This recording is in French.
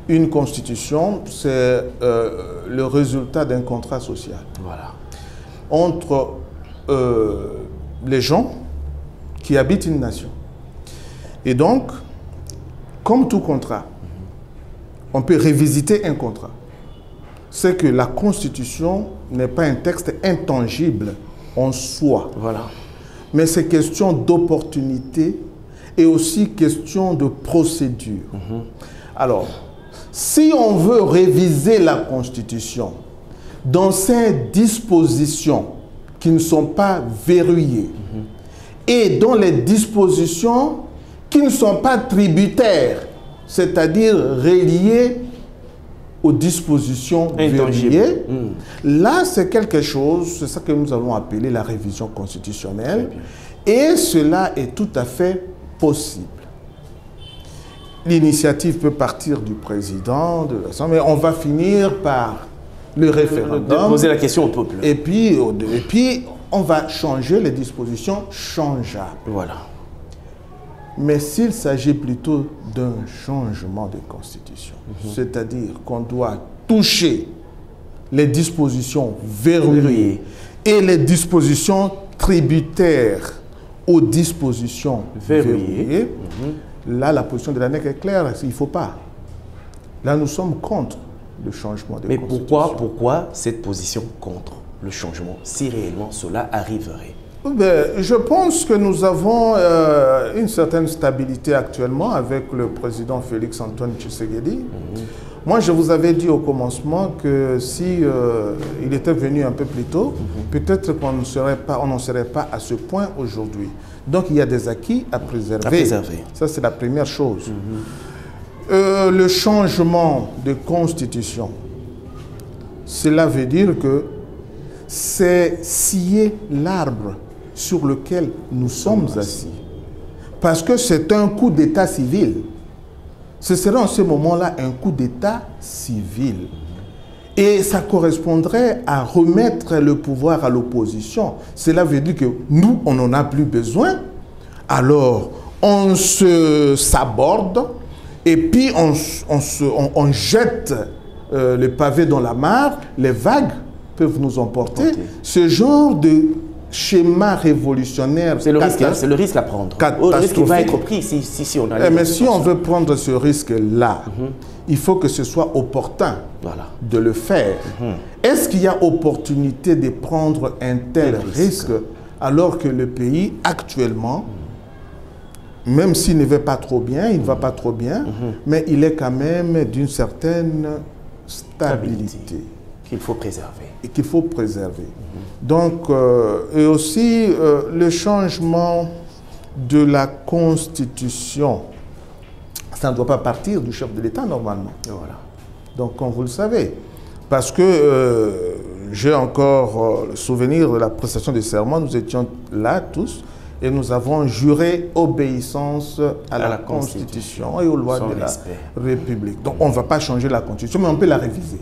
Une constitution, c'est le résultat d'un contrat social. Voilà. Entre les gens qui habitent une nation. Et donc, comme tout contrat, on peut révisiter un contrat. C'est que la Constitution n'est pas un texte intangible en soi. Voilà. Mais c'est question d'opportunité et aussi question de procédure. Alors, si on veut réviser la Constitution dans ces dispositions qui ne sont pas verrouillées et dans les dispositions qui ne sont pas tributaires, c'est-à-dire reliées aux dispositions verrouillées, là c'est quelque chose, c'est ça que nous allons appeler la révision constitutionnelle, et cela est tout à fait possible. L'initiative peut partir du président, de l'Assemblée, mais on va finir par le référendum. Poser la question au peuple. Et puis on va changer les dispositions changeables. Voilà. Mais s'il s'agit plutôt d'un changement de constitution, c'est-à-dire qu'on doit toucher les dispositions verrouillées et les dispositions tributaires aux dispositions verrouillées, là, la position de l'ANEC est claire, il ne faut pas. Là, nous sommes contre le changement de constitution. Mais pourquoi cette position contre le changement, si réellement cela arriverait? Je pense que nous avons une certaine stabilité actuellement avec le président Félix-Antoine Tshisekedi. Moi, je vous avais dit au commencement que si il était venu un peu plus tôt, peut-être qu'on n'en serait pas à ce point aujourd'hui. Donc, il y a des acquis à préserver. Ça, c'est la première chose. Le changement de constitution, cela veut dire que c'est scier l'arbre sur lequel nous sommes assis. Parce que c'est un coup d'état civil. Ce serait en ce moment-là un coup d'état civil. Et ça correspondrait à remettre le pouvoir à l'opposition. Cela veut dire que nous, on n'en a plus besoin. Alors, on se saborde et puis on jette le pavé dans la mare. Les vagues peuvent nous emporter. Ce genre de schéma révolutionnaire. C'est le risque à prendre. Le risque qui va être pris si on a... Mais si on veut prendre ce risque-là, il faut que ce soit opportun de le faire. Est-ce qu'il y a opportunité de prendre un tel risque alors que le pays actuellement, même s'il ne va pas trop bien, il ne va pas trop bien, mais il est quand même d'une certaine stabilité. Qu'il faut préserver. Et qu'il faut préserver. Donc, et aussi le changement de la Constitution, ça ne doit pas partir du chef de l'État normalement. Voilà. Donc, comme vous le savez, parce que j'ai encore le souvenir de la prestation de serment, nous étions là tous, et nous avons juré obéissance à la Constitution et aux lois de la République. Donc, on ne va pas changer la Constitution, mais on peut la réviser.